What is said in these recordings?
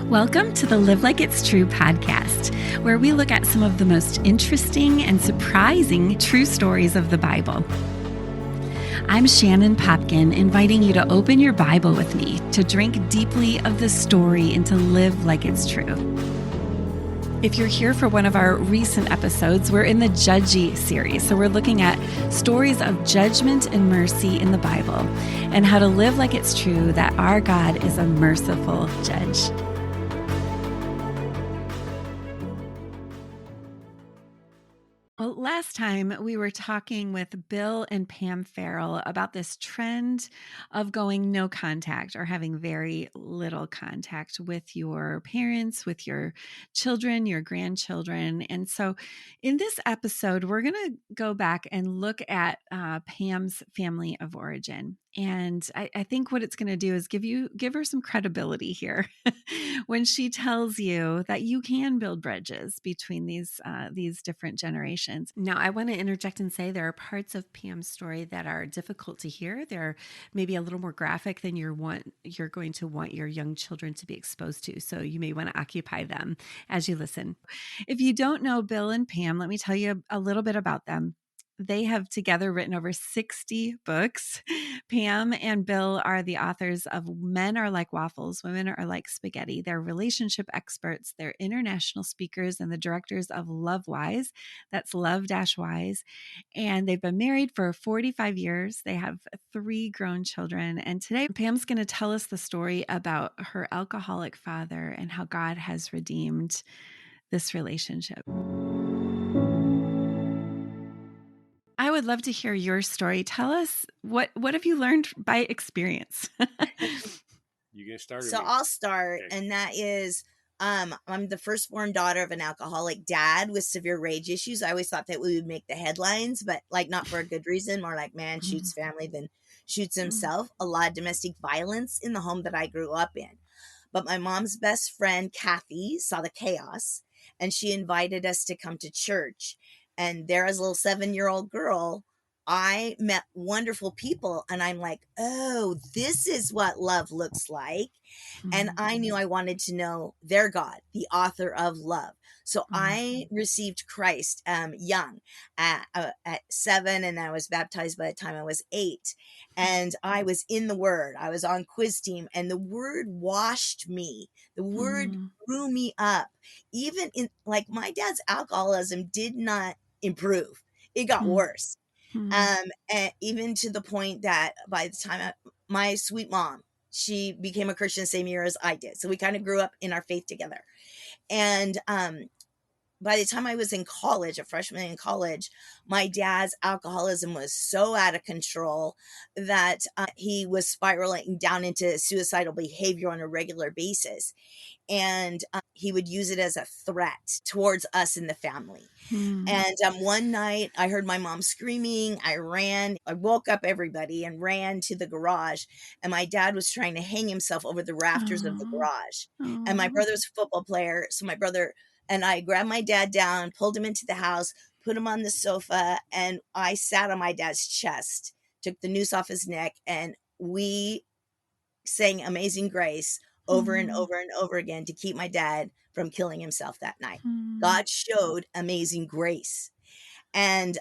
Welcome to the Live Like It's True podcast, where we look at some of the most interesting and surprising true stories of the Bible. I'm Shannon Popkin, inviting you to open your Bible with me to drink deeply of the story and to live like it's true. If you're here for one of our recent episodes, we're in the Judgy series. So we're looking at stories of judgment and mercy in the Bible and how to live like it's true that our God is a merciful judge. Well, last time we were talking with Bill and Pam Farrel about this trend of going no contact or having very little contact with your parents, with your children, your grandchildren. And so in this episode, we're going to go back and look at Pam's family of origin. And I think what it's going to do is give her some credibility here when she tells you that you can build bridges between these different generations. Now, I want to interject and say there are parts of Pam's story that are difficult to hear. They're maybe a little more graphic than you're going to want your young children to be exposed to. So you may want to occupy them as you listen. If you don't know Bill and Pam, let me tell you a little bit about them. They have together written over 60 books. Pam and Bill are the authors of Men Are Like Waffles, Women Are Like Spaghetti. They're relationship experts. They're international speakers and the directors of Love Wise. That's Love-Wise. And they've been married for 45 years. They have 3 grown children. And today, Pam's going to tell us the story about her alcoholic father and how God has redeemed this relationship. I would love to hear your story. Tell us what have you learned by experience? You get started. So I'll start, okay. And that is, I'm the firstborn daughter of an alcoholic dad with severe rage issues. I always thought that we would make the headlines, but not for a good reason. More like man shoots family than shoots himself. A lot of domestic violence in the home that I grew up in. But my mom's best friend, Kathy, saw the chaos, and she invited us to come to church. And there, as a little 7-year-old girl, I met wonderful people, and I'm like, oh, this is what love looks like. Mm-hmm. And I knew I wanted to know their God, the author of love. So I received Christ young at 7, and I was baptized by the time I was 8. And I was in the Word. I was on quiz team, and the Word washed me. The Word grew me up. Even in my dad's alcoholism did not improve. It got worse. And even to the point that by the time my sweet mom, she became a Christian the same year as I did. So we kind of grew up in our faith together. And by the time I was in college, a freshman in college, my dad's alcoholism was so out of control that he was spiraling down into suicidal behavior on a regular basis. And he would use it as a threat towards us in the family. And one night I heard my mom screaming. I ran. I woke up everybody and ran to the garage. And my dad was trying to hang himself over the rafters of the garage. And my brother was a football player. So my brother and I grabbed my dad down, pulled him into the house, put him on the sofa, and I sat on my dad's chest, took the noose off his neck, and we sang Amazing Grace over and over and over again to keep my dad from killing himself that night. God showed amazing grace. And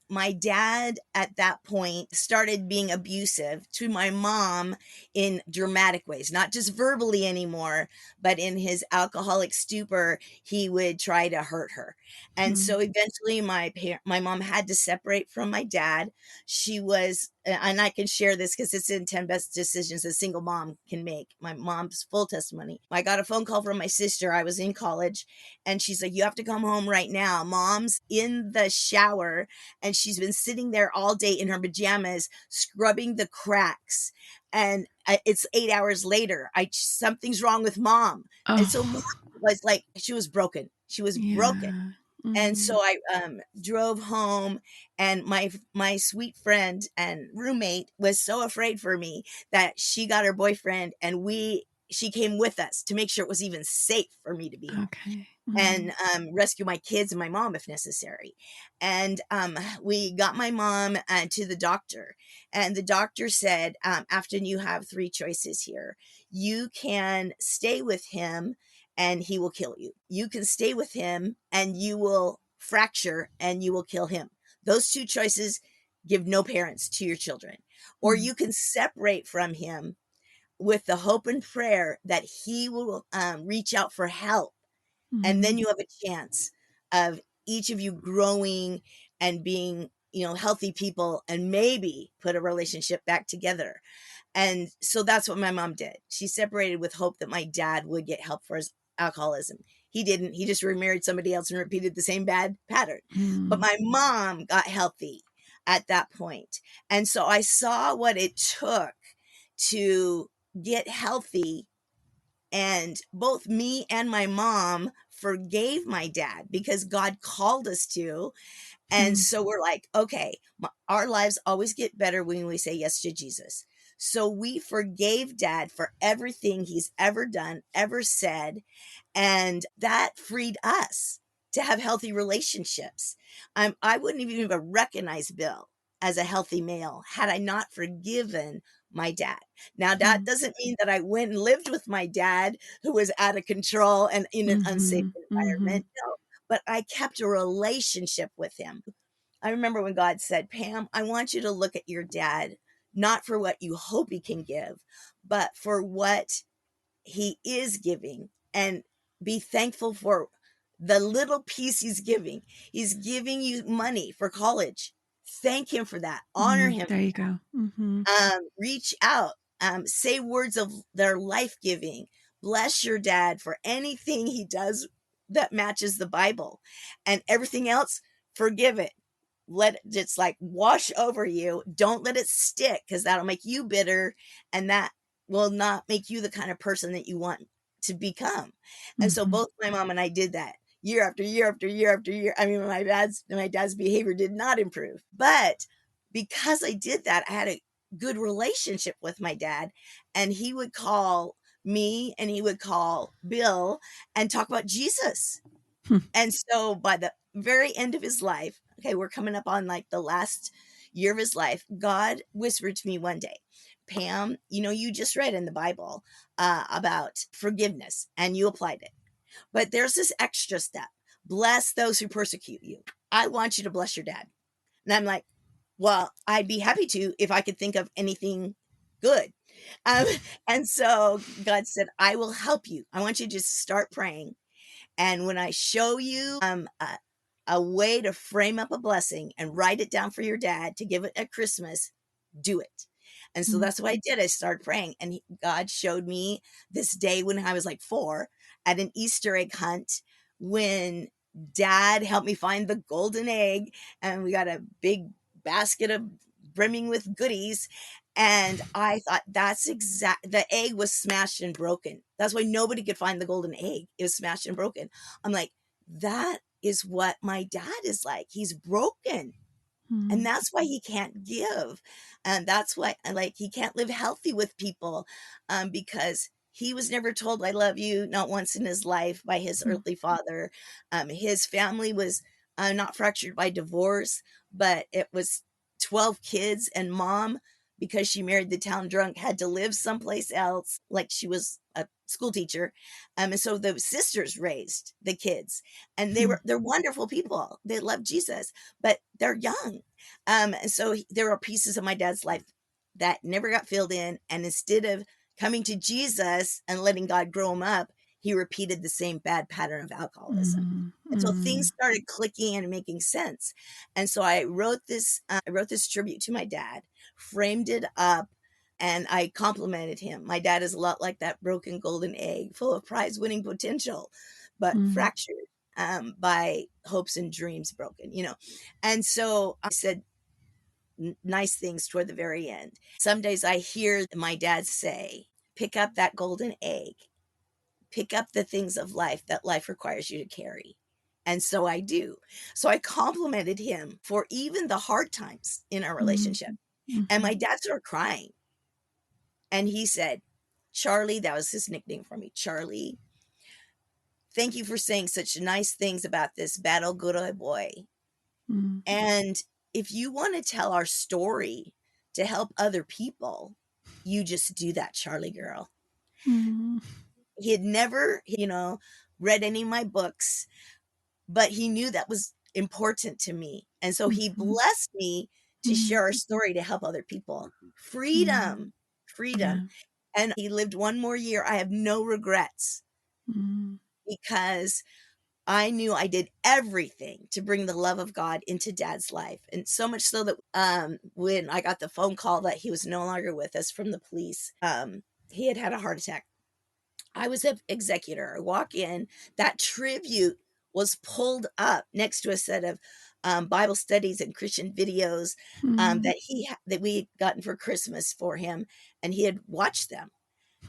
my dad at that point started being abusive to my mom in dramatic ways, not just verbally anymore, but in his alcoholic stupor, he would try to hurt her. And so eventually my mom had to separate from my dad. She was, and I can share this because it's in 10 best decisions a single mom can make, my mom's full testimony. I got a phone call from my sister. I was in college, and she's like, you have to come home right now. Mom's in the shower, and she's been sitting there all day in her pajamas, scrubbing the cracks. And it's 8 hours later. Something's wrong with mom. Oh. And so mom was like, she was broken. She was broken. And so I drove home, and my sweet friend and roommate was so afraid for me that she got her boyfriend, and we she came with us to make sure it was even safe for me to be home Okay. and rescue my kids and my mom if necessary. And we got my mom to the doctor, and the doctor said, Afton, you have three choices here. You can stay with him and he will kill you. You can stay with him and you will fracture and you will kill him. Those two choices give no parents to your children. Or Mm, you can separate from him with the hope and prayer that he will reach out for help, and then mm, you have a chance of each of you growing and being, healthy people, and maybe put a relationship back together. And so that's what my mom did. She separated with hope that my dad would get help for his alcoholism. He didn't. He just remarried somebody else and repeated the same bad pattern. But mm, my mom got healthy at that point. And so I saw what it took to get healthy, and both me and my mom forgave my dad because God called us to. And mm, so we're like, okay, our lives always get better when we say yes to Jesus. So we forgave dad for everything he's ever done, ever said. And that freed us to have healthy relationships. I wouldn't even recognize Bill as a healthy male had I not forgiven my dad. Now, that mm, doesn't mean that I went and lived with my dad who was out of control and in an unsafe mhm, mhm, environment. No, but I kept a relationship with him. I remember when God said, Pam, I want you to look at your dad, not for what you hope he can give, but for what he is giving, and be thankful for the little piece he's giving. He's giving you money for college. Thank him for that. Honor him. there you go. Mhm, Reach out, say words of their life giving. Bless your dad for anything he does that matches the Bible, and everything else, forgive it. Let it just like wash over you. Don't let it stick, because that'll make you bitter, and that will not make you the kind of person that you want to become. And so mhm, both my mom and I did that year after year after year after year. I mean, my dad's behavior did not improve, but because I did that, I had a good relationship with my dad, and he would call me and he would call Bill and talk about Jesus. hmm, And so by the very end of his life, okay, we're coming up on like the last year of his life, God whispered to me one day, Pam, you just read in the Bible about forgiveness and you applied it. But there's this extra step: bless those who persecute you. I want you to bless your dad. And I'm like, well, I'd be happy to if I could think of anything good. Um, and so God said, I will help you. I want you to just start praying. And when I show you a way to frame up a blessing and write it down for your dad to give it at Christmas, do it. And so mm, that's what I did. I started praying, and God showed me this day when I was like 4 at an Easter egg hunt, when dad helped me find the golden egg, and we got a big basket of brimming with goodies. And I thought, the egg was smashed and broken. That's why nobody could find the golden egg. It was smashed and broken. I'm like, that is what my dad is like. He's broken. And mm, that's why he can't give. And that's why, like, he can't live healthy with people, because he was never told, I love you, not once in his life, by his mm, earthly father. His family was not fractured by divorce, but it was 12 kids, and mom, because she married the town drunk, had to live someplace else, like she was a school teacher. And so the sisters raised the kids, and hmm, they're wonderful people. They love Jesus, but they're young. And so there are pieces of my dad's life that never got filled in. And instead of coming to Jesus and letting God grow him up, he repeated the same bad pattern of alcoholism. mm, And so things mm, started clicking and making sense. And so I wrote this tribute to my dad, framed it up, and I complimented him. My dad is a lot like that broken golden egg, full of prize winning potential, but mm, fractured by hopes and dreams broken. And so I said nice things toward the very end. Some days I hear my dad say, pick up that golden egg, pick up the things of life that life requires you to carry. And so I do. So I complimented him for even the hard times in our mm, relationship. And mhm, my dad started crying. And he said, Charlie, that was his nickname for me, Charlie. Thank you for saying such nice things about this battle good boy. Mm. And if you want to tell our story to help other people, you just do that, Charlie girl. Mm. He had never, read any of my books, but he knew that was important to me. And so he Mhm. blessed me to Mm. share our story to help other people. Mm. Freedom, freedom. Yeah. And he lived one more year. I have no regrets Mm. because I knew I did everything to bring the love of God into Dad's life. And so much so that when I got the phone call that he was no longer with us from the police, he had a heart attack. I was an executor. I walk in, that tribute was pulled up next to a set of Bible studies and Christian videos Mm. that we had gotten for Christmas for him, and he had watched them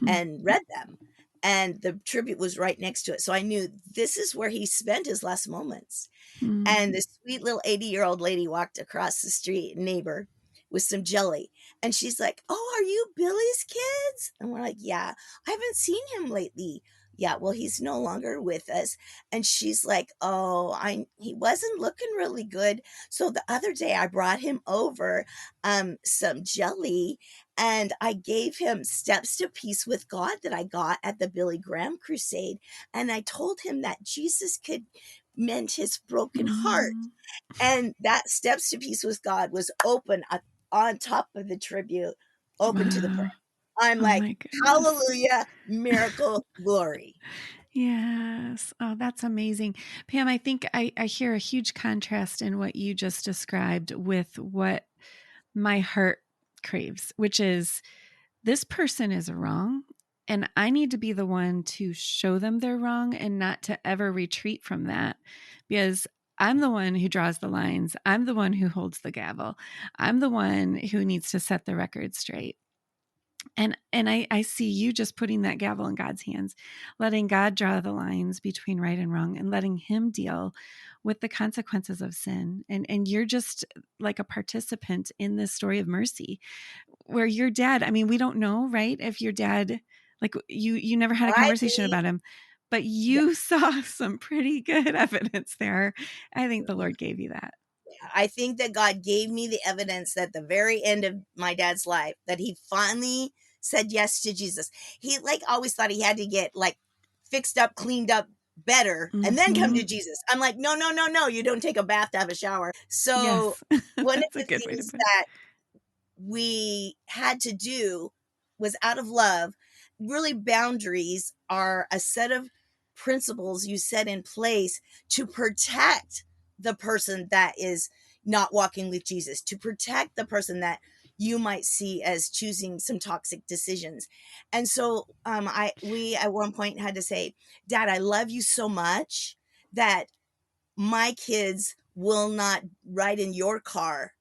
Mm. and read them. And the tribute was right next to it. So I knew this is where he spent his last moments. Mm. And this sweet little 80-year-old lady walked across the street, neighbor, with some jelly. And she's like, "Oh, are you Billy's kids?" And we're like, "Yeah, I haven't seen him lately." "Yeah, well, he's no longer with us." And she's like, "Oh, he wasn't looking really good. So the other day I brought him over some jelly, and I gave him Steps to Peace with God that I got at the Billy Graham crusade. And I told him that Jesus could mend his broken heart." Mm. And that Steps to Peace with God was open on top of the tribute, open to the prayer. Wow. I'm Oh like, my goodness. hallelujah, miracle, glory. Yes. Oh, that's amazing. Pam, I think I hear a huge contrast in what you just described with what my heart craves, which is this person is wrong. And I need to be the one to show them they're wrong and not to ever retreat from that, because I'm the one who draws the lines. I'm the one who holds the gavel. I'm the one who needs to set the record straight. And I see you just putting that gavel in God's hands, letting God draw the lines between right and wrong and letting him deal with the consequences of sin. And you're just like a participant in this story of mercy where your dad, I mean, we don't know, right? If your dad, like you never had a I conversation believe, about him, but yeah, you saw some pretty good evidence there. I think the Lord gave you that. I think that God gave me the evidence that the very end of my dad's life, that he finally said yes to Jesus. He like always thought he had to get like fixed up, cleaned up better, and then come Mm-hmm. to Jesus. I'm like, no, no, no, no. You don't take a bath to have a shower. So Yes. one of That's a the good way to things put it. that we had to do was out of love. Really, boundaries are a set of principles you set in place to protect the person that is not walking with Jesus, to protect the person that you might see as choosing some toxic decisions. And so I we at one point had to say, "Dad, I love you so much that my kids will not ride in your car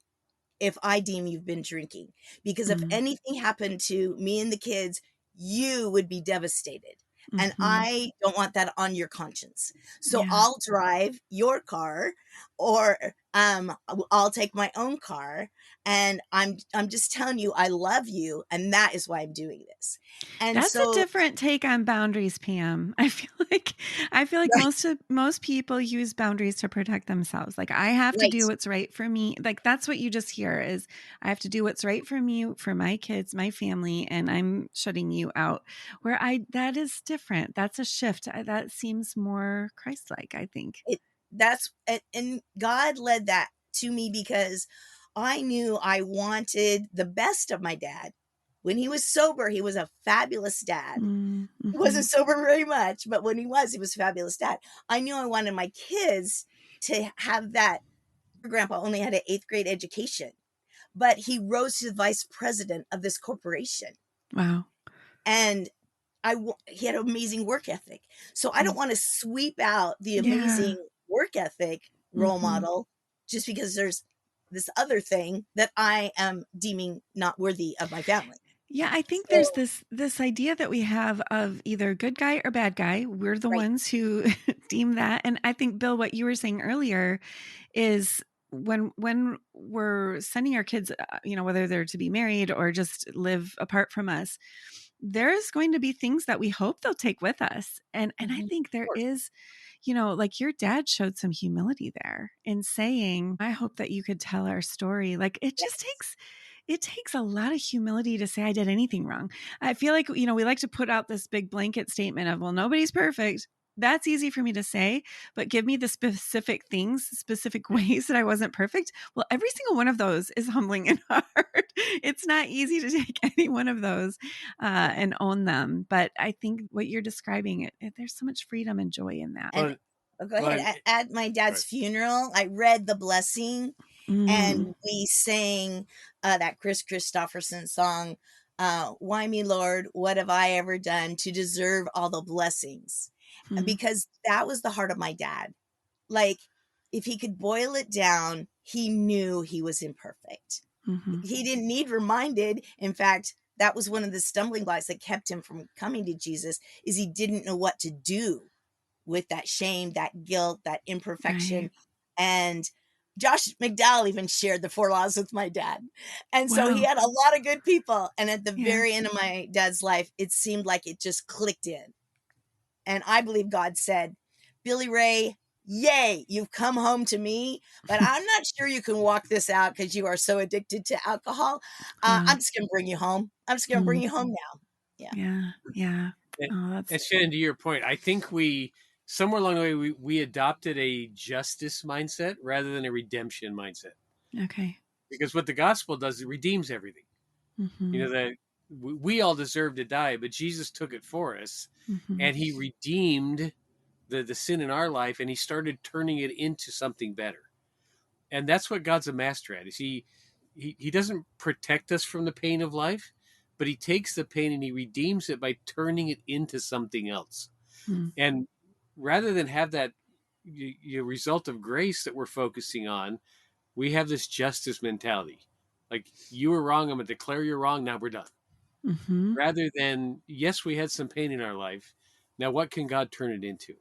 if I deem you've been drinking, because if Mm. anything happened to me and the kids, you would be devastated. And Mm-hmm. I don't want that on your conscience. So Yeah. I'll drive your car, or I'll take my own car, and I'm just telling you I love you, and that is why I'm doing this." And That's a so different take on boundaries, Pam. I feel like right, most people use boundaries to protect themselves. Like I have to right. do what's right for me. Like that's what you just hear is I have to do what's right for me, for my kids, my family, and I'm shutting you out. Where I that is different. That's a shift. That seems more Christ-like, I think. It that's and God led that to me because I knew I wanted the best of my dad. When he was sober, he was a fabulous dad. He Mm-hmm. wasn't sober very much, but when he was a fabulous dad. I knew I wanted my kids to have that. Grandpa only had an 8th grade education, but he rose to the vice president of this corporation. Wow. And he had an amazing work ethic. So I don't Mm. want to sweep out the Yeah. amazing work ethic role Mm-hmm. model just because there's this other thing that I am deeming not worthy of my family. Yeah, I think there's So, this idea that we have of either good guy or bad guy. We're the right, ones who deem that. And I think Bill, what you were saying earlier is when we're sending our kids, whether they're to be married or just live apart from us, there's going to be things that we hope they'll take with us. And I Mhm. think Of there course. is, like your dad showed some humility there in saying, I hope that you could tell our story. Like Yes. it takes a lot of humility to say I did anything wrong. I feel like, we like to put out this big blanket statement of, well, nobody's perfect. That's easy for me to say, but give me the specific things, specific Yeah. ways that I wasn't perfect. Well, every single one of those is humbling and hard. It's not easy to take any one of those and own them. But I think what you're describing, there's so much freedom and joy in that. And Well, oh, go well, ahead. At my dad's right. funeral, I read the blessing, Mm, and we sang that Chris Christopherson song, "Why Me, Lord? What have I ever done to deserve all the blessings?" mm, Because that was the heart of my dad. Like, if he could boil it down, he knew he was imperfect. mhm. He didn't need reminded. In fact, that was one of the stumbling blocks that kept him from coming to Jesus, is he didn't know what to do with that shame, that guilt, that Right. imperfection. And Josh McDowell even shared the four laws with my dad. And so he Wow. had a lot of good people. And at the Yeah. very end of my dad's life, it seemed like it just clicked in. And I believe God said, Billy Ray, yay, you've come home to me, but I'm not sure you can walk this out because you are so addicted to alcohol. I'm Wow. just going to bring you home. I'm just going to bring Mm, you home now. Yeah. yeah. Yeah. And, Oh, that's and Shannon, to your point, I think we somewhere along the way we adopted a justice mindset rather than a redemption mindset. okay. Because what the gospel does, it redeems everything. You Mhm. know that we all deserve to die, but Jesus took it for us, Mhm. and He redeemed the sin in our life, and He started turning it into something better. And that's what God's a master at. Is He doesn't protect us from the pain of life, but He takes the pain and He redeems it by turning it into something else. Mm, And rather than have that result of grace that we're focusing on, we have this justice mentality. Like, you were wrong, I'm going to declare you're wrong, now we're done. mhm. Rather than, yes, we had some pain in our life. Now, what can God turn it into?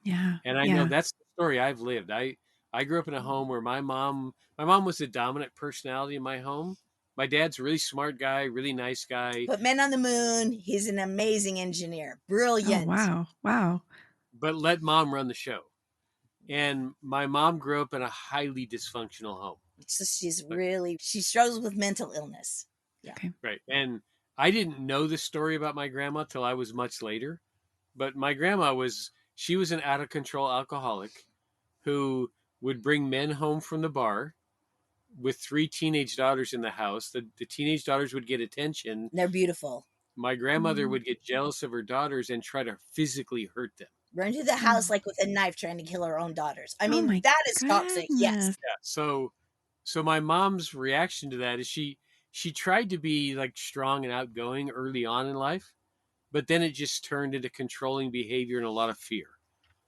Yeah. And I know Yeah. that's the story I've lived. I grew up in a home where my mom was the dominant personality in my home. My dad's a really smart guy, really nice guy, Put Men on the Moon. He's an amazing engineer. Oh, Brilliant. wow. Wow. but let mom run the show. And my mom grew up in a highly dysfunctional home. So she's Like, really, she struggles with mental illness. Yeah. Okay. right. And I didn't know this story about my grandma till I was much later. But my grandma she was an out of control alcoholic who would bring men home from the bar with three teenage daughters in the house. The teenage daughters would get attention. They're beautiful. My grandmother Mm. would get jealous of her daughters and try to physically hurt them. Run to the house Oh. like with a knife trying to kill her own daughters. I Oh mean, my that is toxic. Yes. goodness. Yeah. So my mom's reaction to that is she tried to be like strong and outgoing early on in life, but then it just turned into controlling behavior and a lot of fear.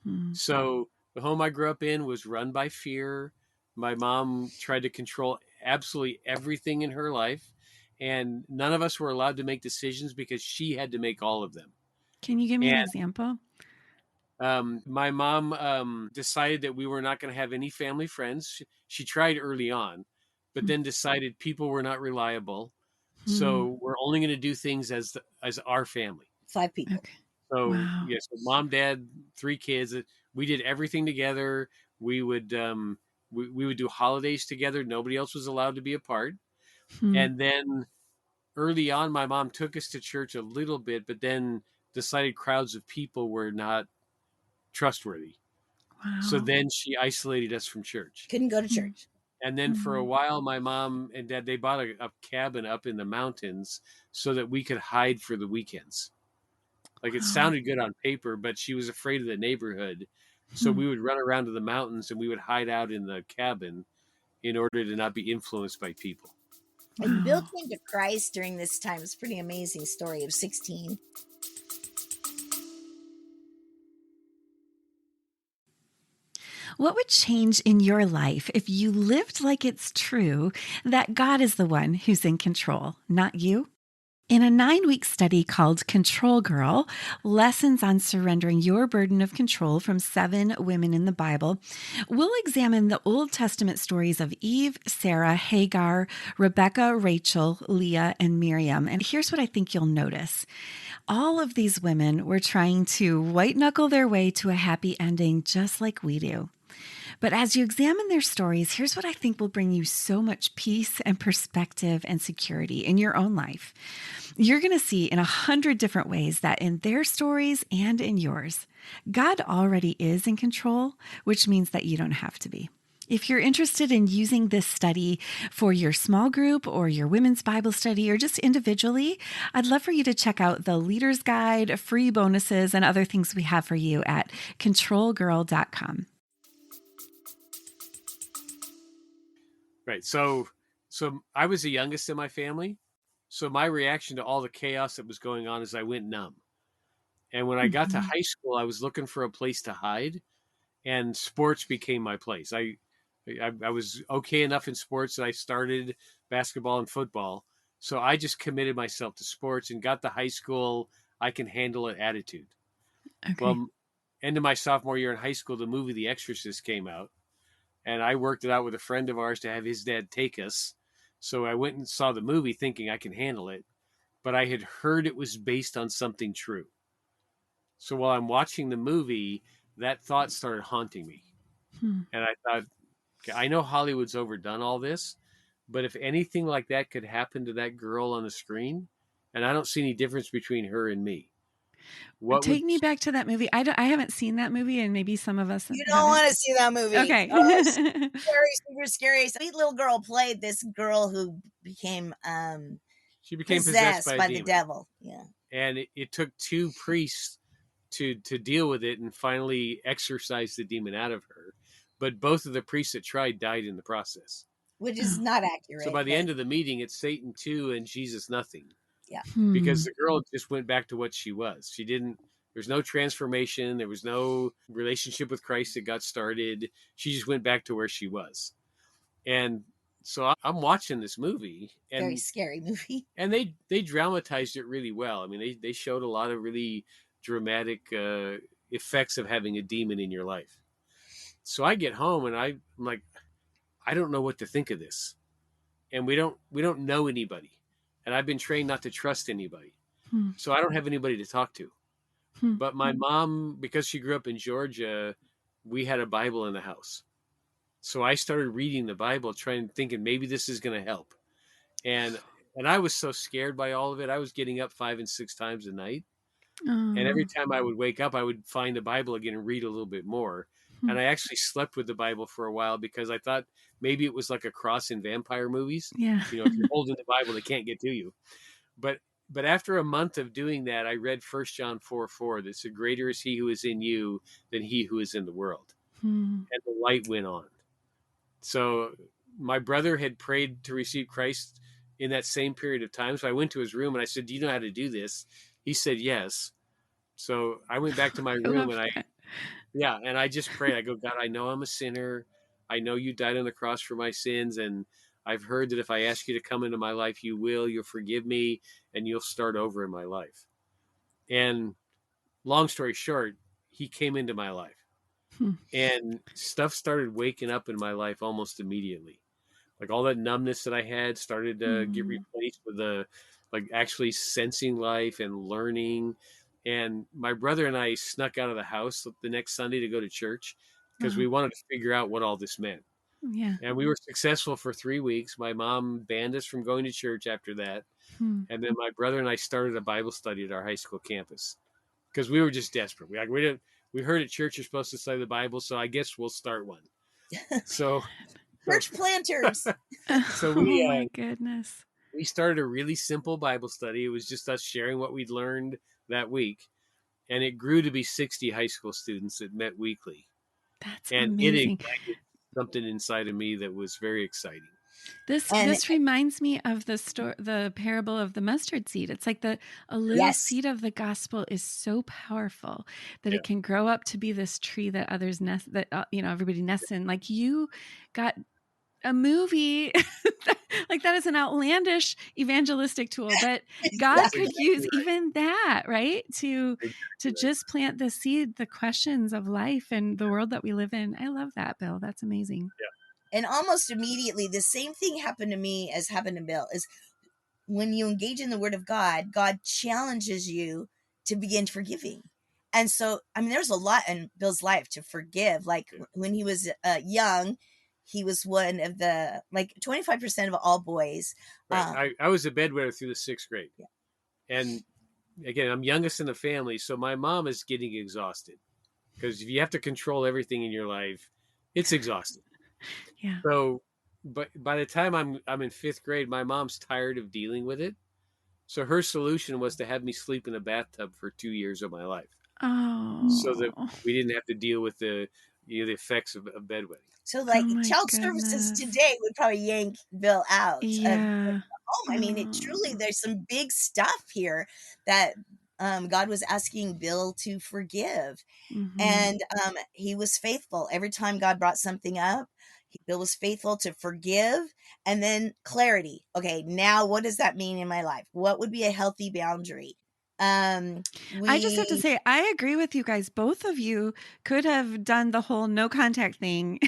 Mm. So the home I grew up in was run by fear. My mom tried to control absolutely everything in her life, and none of us were allowed to make decisions because she had to make all of them. Can you give me an And example? my mom decided that we were not going to have any family friends. She tried early on, but Mm. then decided people were not reliable. Mm. So we're only going to do things as our family. 5 people. Okay. So Wow. yes, mom, dad, three kids. We did everything together. We would we would do holidays together. Nobody else was allowed to be apart. Mm. And then early on, my mom took us to church a little bit, but then decided crowds of people were not trustworthy. So Wow. then she isolated us from church. Couldn't go to Mm. church. And then for a Mm. while, my mom and dad they bought a cabin up in the mountains so that we could hide for the weekends. Like, it Wow. sounded good on paper, but she was afraid of the neighborhood. So Mm. we would run around to the mountains and we would hide out in the cabin in order to not be influenced by people. And Bill Wow. came to Christ during this time. It's a pretty amazing story of 16. What would change in your life if you lived like it's true that God is the one who's in control, not you? In a 9-week study called Control Girl, Lessons on Surrendering Your Burden of Control from 7 Women in the Bible, we'll examine the Old Testament stories of Eve, Sarah, Hagar, Rebecca, Rachel, Leah, and Miriam. And here's what I think you'll notice. All of these women were trying to white knuckle their way to a happy ending just like we do. But as you examine their stories, here's what I think will bring you so much peace and perspective and security in your own life. You're going to see in 100 different ways that in their stories and in yours, God already is in control, which means that you don't have to be. If you're interested in using this study for your small group or your women's Bible study or just individually, I'd love for you to check out the Leader's Guide, free bonuses, and other things we have for you at controlgirl.com. Right. So I was the youngest in my family. So my reaction to all the chaos that was going on is I went numb. And when I got to Mhm. high school, I was looking for a place to hide, and sports became my place. I was okay enough in sports that I started basketball and football. So I just committed myself to sports and got the high school I can handle it attitude. Okay. Well, end of my sophomore year in high school, the movie The Exorcist came out, and I worked it out with a friend of ours to have his dad take us. So I went and saw the movie thinking I can handle it, but I had heard it was based on something true. So while I'm watching the movie, that thought started haunting me. Hmm. And I thought, okay, I know Hollywood's overdone all this, but if anything like that could happen to that girl on the screen, and I don't see any difference between her and me, what would Take me back to that movie. I haven't seen that movie, and maybe some of us You don't haven't. want to see that movie. Okay. Oh, it's scary, super scary. Sweet little girl played this girl who became she became possessed by possessed a by the demon? devil. Yeah. And it took 2 priests to deal with it and finally exorcise the demon out of her. But both of the priests that tried died in the process. Which is Oh. not So accurate, by the but end of the meeting, it's Satan 2 and Jesus nothing, yeah. because Hmm. the girl just went back to what she was. She didn't. There's no transformation. There was no relationship with Christ that got started. She just went back to where she was. And so I'm watching this movie, Very and scary movie. they dramatized it really well. I mean, they showed a lot of really dramatic effects of having a demon in your life. So I get home and I'm like, I don't know what to think of this, and we don't know anybody, and I've been trained not to trust anybody, Hmm. so I don't have anybody to talk to. Hmm. But my mom, because she grew up in Georgia, we had a Bible in the house, so I started reading the Bible, trying thinking maybe this is going to help, and I was so scared by all of it. I was getting up 5 and 6 times a night. And every Oh. time I would wake up, I would find the Bible again and read a little bit more. Hmm. And I actually slept with the Bible for a while because I thought maybe it was like a cross in vampire movies. Yeah. You know, if you're holding the Bible, they can't get to you. But after a month of doing that, I read 1 John 4:4 that said, "Greater is He who is in you than he who is in the world." Hmm. And the light went on. So my brother had prayed to receive Christ in that same period of time. So I went to his room and I said, "Do you know how to do this?" He said, "Yes." So I went back to my I room love and that. I just prayed. I go, "God, I know I'm a sinner. I know you died on the cross for my sins. And I've heard that if I ask you to come into my life, you will, you'll forgive me, and you'll start over in my life." And long story short, he came into my life, Hmm. and stuff started waking up in my life almost immediately. Like all that numbness that I had started to get Hmm. replaced with the like actually sensing life and learning. And my brother and I snuck out of the house the next Sunday to go to church because Oh. we wanted to figure out what all this meant. Yeah. And we were successful for 3 weeks. My mom banned us from going to church after that. Hmm. And then my brother and I started a Bible study at our high school campus because we were just desperate. We didn't, we heard at church you're supposed to study the Bible, so I guess we'll start one. So so Church planters. so Oh my goodness. we started a really simple Bible study. It was just us sharing what we'd learned that week. And it grew to be 60 high school students that met weekly. That's And it amazing. ignited something inside of me that was very exciting. This And this reminds me of the parable of the mustard seed. It's like a little yes, seed of the gospel is so powerful that Yeah. it can grow up to be this tree that others nest that everybody nests in. Like you got a movie like that is an outlandish evangelistic tool, but God That's Yeah. could exactly use right. even that, right? To Exactly right. just plant the seed, the questions of life and the world that we live in. I love that, Bill. That's amazing. And almost immediately, the same thing happened to me as happened to Bill. Is when you engage in the Word of God, God challenges you to begin forgiving. And so, I mean, there's a lot in Bill's life to forgive. Like Yeah. when he was young, he was one of the, like 25% of all boys. Right. Um, I was a bedwetter through the 6th grade. yeah. And again, I'm youngest in the family. So my mom is getting exhausted because if you have to control everything in your life, it's exhausting. Yeah. So, but by the time I'm in 5th grade, my mom's tired of dealing with it. So her solution was to have me sleep in a bathtub for 2 years of my life, so that Oh. we didn't have to deal with the effects of bedwetting. So, Oh like, my child services goodness. today would probably yank Bill out of Yeah. home. I mean, it Oh. truly, there's some big stuff here that God was asking Bill to forgive. Mhm. And he was faithful. Every time God brought something up, Bill was faithful to forgive. And then clarity. Okay, now what does that mean in my life? What would be a healthy boundary? I just have to We say, I agree with you guys. Both of you could have done the whole no contact thing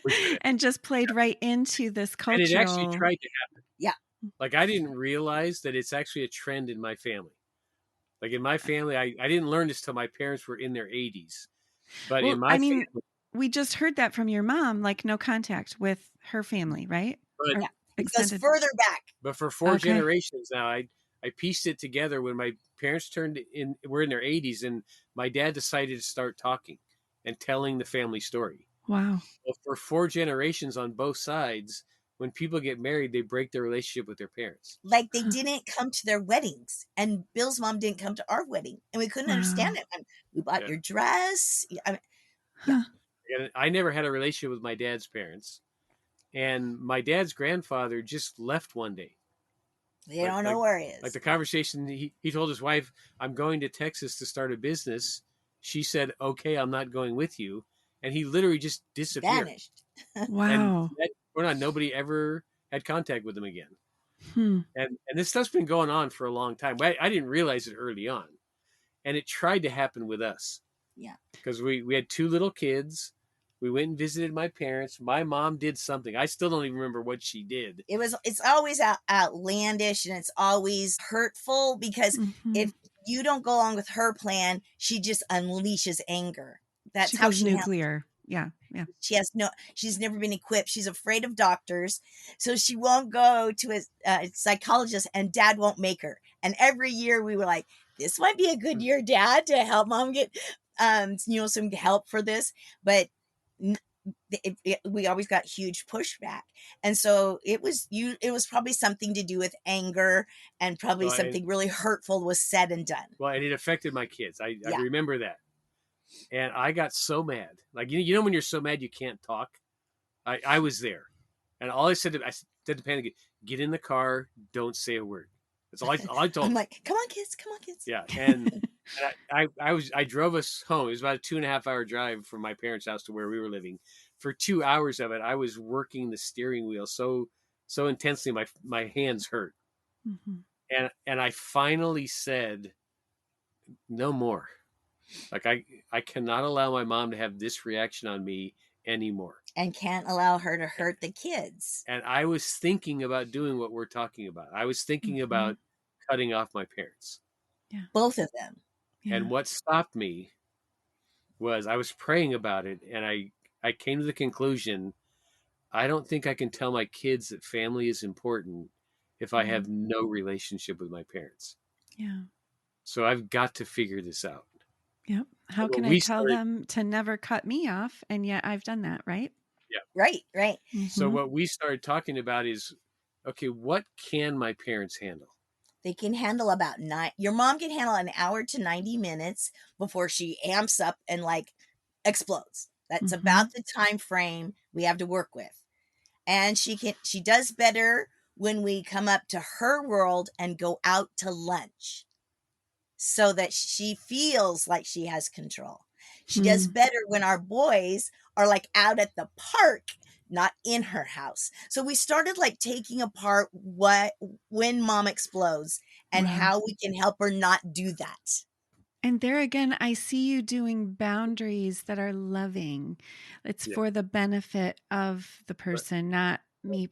We could have, and just played right into this and it actually cultural. tried to happen. Yeah, Like I didn't realize that it's actually a trend in my family. Like in my family, I didn't learn this till my parents were in their 80s. But in Well, my I mean, family, we just heard that from your mom, like no contact with her family, right? but yeah. Or It goes extended. further back. for four Okay. generations now, I pieced it together when my parents were in their 80s, and my dad decided to start talking and telling the family story. Wow. Well, for 4 generations on both sides, when people get married, they break their relationship with their parents. Like they Huh. didn't come to their weddings, and Bill's mom didn't come to our wedding, and we couldn't understand Wow. it. We bought Yeah. your dress. I mean, yeah, Huh. And I never had a relationship with my dad's parents. And my dad's grandfather just left one day. they Like don't know like where he like is. the conversation he told his wife, "I'm going to Texas to start a business." She said, "Okay, I'm not going with you." And he literally just disappeared. Vanished. And Wow. we're not nobody ever had contact with him again. Hmm. And this stuff's been going on for a long time. I didn't realize it early on. And it tried to happen with us Yeah. because we had 2 little kids. We went and visited my parents. My mom did something. I still don't even remember what she did. It's always outlandish, and it's always hurtful because Hmm. if you don't go along with her plan, she just unleashes anger. That's She how goes she handles. nuclear. Yeah. Yeah. She's never been equipped. She's afraid of doctors. So she won't go to a psychologist, and dad won't make her. And every year we were like, this might be a good year, dad, to help mom get, some help for this. But we always got huge pushback. And so it was probably something to do with anger, and probably Well, and, something really hurtful was said and done. well, and it affected my kids. I Yeah. remember that. And I got so mad. Like you know when you're so mad you can't talk. I was there, and I said to Panic, "Get in the car. Don't say a word." That's all I told I'm them. like, come on, kids, come on, kids. Yeah, and I drove us home. It was about a 2.5 hour drive from my parents' house to where we were living. For 2 hours of it, I was working the steering wheel so intensely my hands hurt. Hmm. And I finally said, "No more." Like I cannot allow my mom to have this reaction on me anymore. And can't allow her to hurt the kids. And I was thinking about doing what we're talking about. I was thinking Hmm. about cutting off my parents. Yeah. Both of them. Yeah. And what stopped me was I was praying about it, and I came to the conclusion I don't think I can tell my kids that family is important if I have no relationship with my parents. Yeah. So I've got to figure this out. Yep. So How what can I we tell started, them to never cut me off? And yet I've done that, right? yeah. Right, right. So Hmm. what we started talking about is, okay, what can my parents handle? They can handle about your mom can handle an hour to 90 minutes before she amps up and like explodes. That's Hmm. about the time frame we have to work with. And she does better when we come up to her world and go out to lunch, so that she feels like she has control. She does Hmm. better when our boys are like out at the park not in her house. So we started like taking apart when mom explodes and Wow. how we can help her not do that. And there again, I see you doing boundaries that are loving. It's Yeah. for the benefit of the But person, not me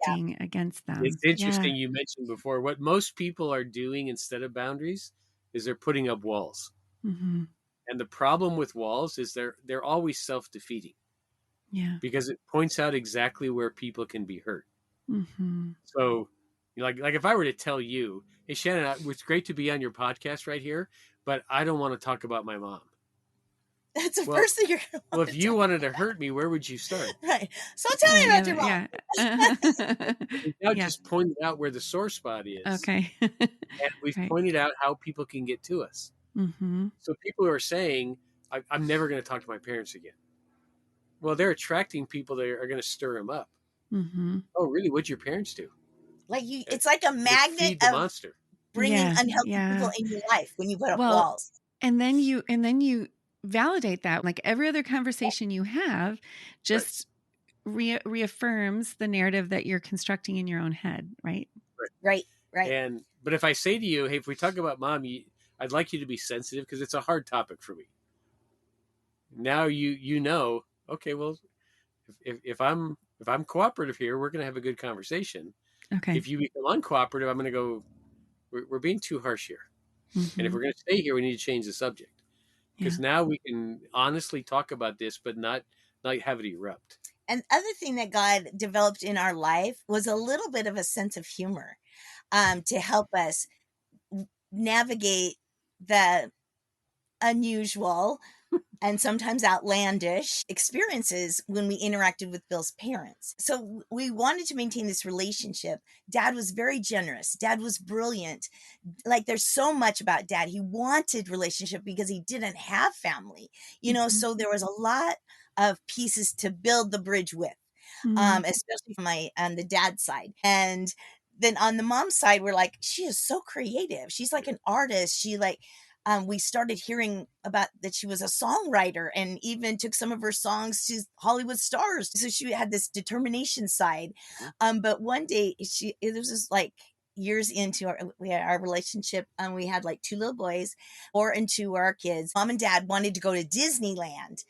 Yeah. protecting against them. it's Yeah. interesting you mentioned before what most people are doing instead of boundaries is they're putting up walls. Hmm. And the problem with walls is they're always self-defeating Yeah. because it points out exactly where people can be hurt. Hmm. So, like if I were to tell you, hey Shannon, it's great to be on your podcast right here, but I don't want to talk about my mom. That's the Well, first thing you're going to well, want if to you tell. wanted to hurt me, where would you start? Right. So tell me about your mom. Yeah. We've now Yeah. just pointed out where the sore spot is, Okay. and we've Right. pointed out how people can get to us. Hmm. So people who are saying, I'm never going to talk to my parents again. Well, they're attracting people that are going to stir them up. Hmm. Oh, really? What'd your parents do? Like you, Eh, it's like a You magnet feed the of monster. bringing Yeah. unhealthy people Yeah. in your life when you put up Well, walls. and then you validate that, like every other conversation you have Right. just reaffirms the narrative that you're constructing in your own head, right? Right. Right. Right. But if I say to you, hey, if we talk about mom, I'd like you to be sensitive because it's a hard topic for me. Now you know, okay, well, if I'm cooperative here, we're going to have a good conversation. Okay. If you become uncooperative, I'm going to go. We're being too harsh here, and if Hmm. we're going to stay here, we need to change the subject Yeah. because now we can honestly talk about this, but not have it erupt. And other thing that God developed in our life was a little bit of a sense of humor, to help us navigate the unusual and sometimes outlandish experiences when we interacted with Bill's parents. So we wanted to maintain this relationship. Dad was very generous. Dad was brilliant. Like there's so much about dad. He wanted relationship because he didn't have family, Hmm. so there was a lot of pieces to build the bridge with, Hmm. especially from my on the dad side. And then on the mom side, we're like, she is so creative. She's like an artist. She like we started hearing about that she was a songwriter and even took some of her songs to Hollywood stars. So she had this determination side. Mhm. But one day it was just like years into our relationship, and we had like two little boys, or into our kids. Mom and dad wanted to go to Disneyland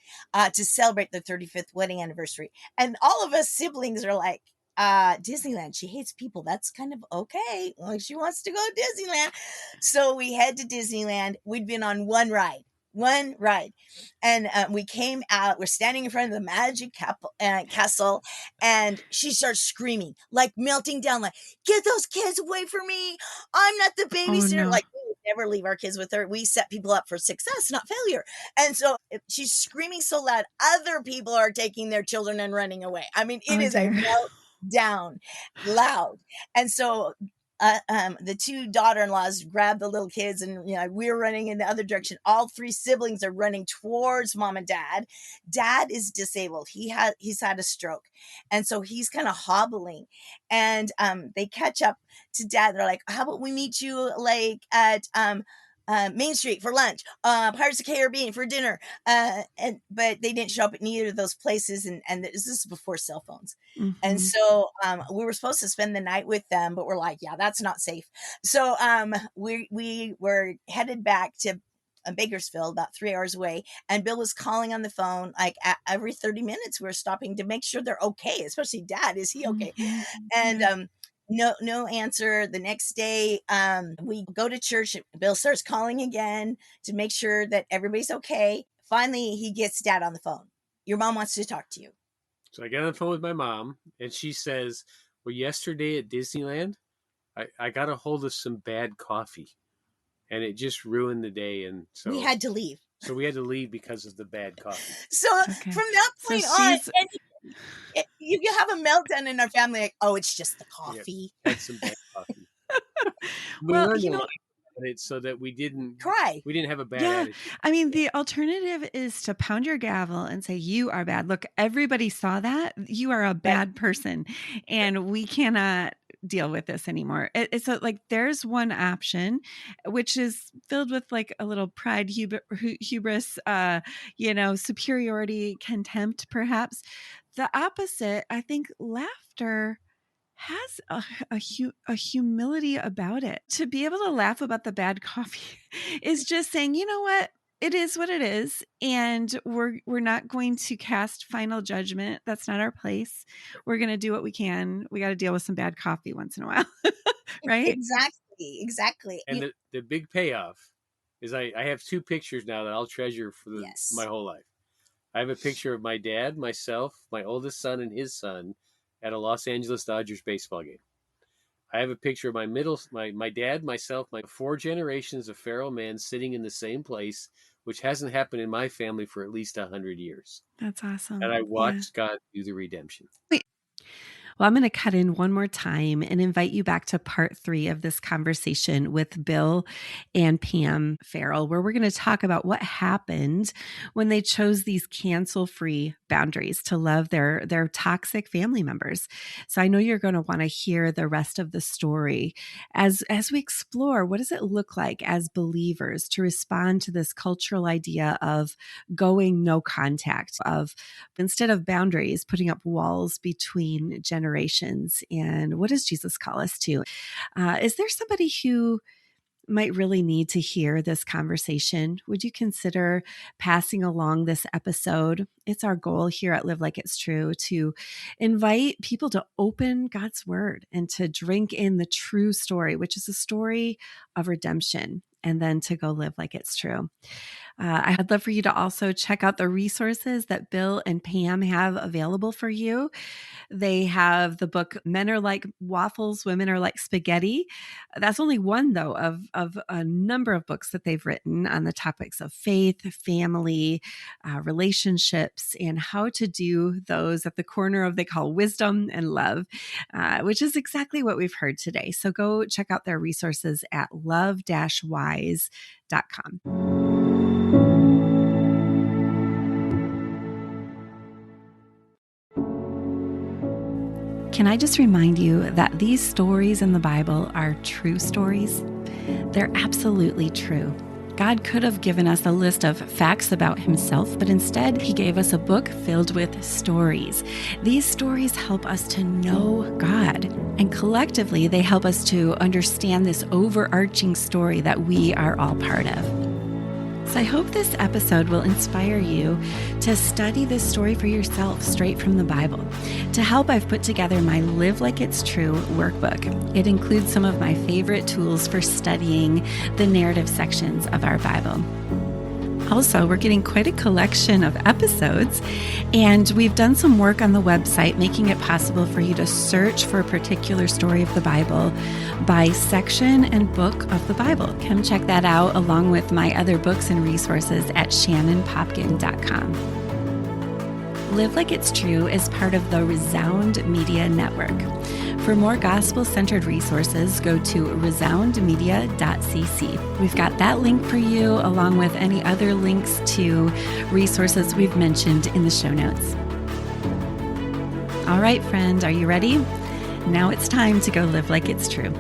to celebrate their 35th wedding anniversary. And all of us siblings are like, Disneyland, she hates people. That's kind of okay. Like she wants to go to Disneyland. So we head to Disneyland. We'd been on one ride. And we came out, we're standing in front of the castle, and she starts screaming, like melting down, like, get those kids away from me. I'm not the Oh babysitter. no. Like, we would never leave our kids with her. We set people up for success, not failure. And so she's screaming so loud, other people are taking their children and running away. I mean, it Oh is a dear. meltdown, loud. And so the two daughter-in-laws grab the little kids, and we're running in the other direction. All three siblings are running towards mom and dad. Dad is disabled. He's had a stroke, and so he's kind of hobbling. And they catch up to dad. They're like, how about we meet you like at Main Street for lunch, Pirates of the Caribbean for dinner, but they didn't show up at neither of those places, and this is before cell phones. And Hmm. so we were supposed to spend the night with them, but we're like, yeah, that's not safe. So we were headed back to Bakersfield, about 3 hours away, and Bill was calling on the phone like every 30 minutes. We are stopping to make sure they're okay, especially dad. Is he okay? Hmm. And Yeah. no answer. The next day, we go to church. Bill starts calling again to make sure that everybody's okay. Finally, he gets dad on the phone. Your mom wants to talk to you. So I get on the phone with my mom, and she says, "Well, yesterday at Disneyland, I got a hold of some bad coffee, and it just ruined the day, and We so had to leave. so we had to leave because of the bad coffee." So Okay. from that So point on, she's you can have a meltdown in our family. Like, oh, it's just the Yeah, coffee. had some bad coffee. We well, learned a lot about it so that we didn't Cry. we didn't have a bad yeah. attitude. I mean, the alternative is to pound your gavel and say, you are bad. Look, everybody saw that. You are a Right. bad person. And we cannot deal with this anymore. It's like there's one option, which is filled with like a little pride, hubris, superiority, contempt, perhaps. The opposite, I think, laughter has a humility about it. To be able to laugh about the bad coffee is just saying, you know what? It is what it is, and we're not going to cast final judgment. That's not our place. We're going to do what we can. We got to deal with some bad coffee once in a while, right? Exactly. And the big payoff is I have 2 pictures now that I'll treasure for Yes. my whole life. I have a picture of my dad, myself, my oldest son, and his son at a Los Angeles Dodgers baseball game. I have a picture of my dad, myself, my 4 generations of Farrell men sitting in the same place, which hasn't happened in my family for at least 100 years. That's awesome. And I Yeah. watched God do the redemption. Well, I'm going to cut in one more time and invite you back to part 3 of this conversation with Bill and Pam Farrel, where we're going to talk about what happened when they chose these cancel-free boundaries to love their toxic family members. So I know you're going to want to hear the rest of the story as we explore what does it look like as believers to respond to this cultural idea of going no contact, of instead of boundaries, putting up walls between generations. And what does Jesus call us to? Is there somebody who might really need to hear this conversation? Would you consider passing along this episode? It's our goal here at Live Like It's True to invite people to open God's word and to drink in the true story, which is a story of redemption, and then to go live like it's true. I'd love for you to also check out the resources that Bill and Pam have available for you. They have the book Men Are Like Waffles, Women Are Like Spaghetti. That's only one, though, of a number of books that they've written on the topics of faith, family, relationships, and how to do those at the corner of they call wisdom and love, which is exactly what we've heard today. So go check out their resources at love-wise.com. Can I just remind you that these stories in the Bible are true stories? They're absolutely true. God could have given us a list of facts about himself, but instead he gave us a book filled with stories. These stories help us to know God, and collectively they help us to understand this overarching story that we are all part of. So I hope this episode will inspire you to study this story for yourself straight from the Bible. To help, I've put together my Live Like It's True workbook. It includes some of my favorite tools for studying the narrative sections of our Bible. Also, we're getting quite a collection of episodes, and we've done some work on the website making it possible for you to search for a particular story of the Bible by section and book of the Bible. Come check that out along with my other books and resources at shannonpopkin.com. Live Like It's True is part of the Resound Media Network. For more gospel-centered resources, go to resoundmedia.cc. We've got that link for you, along with any other links to resources we've mentioned in the show notes. All right, friend, are you ready? Now it's time to go live like it's true.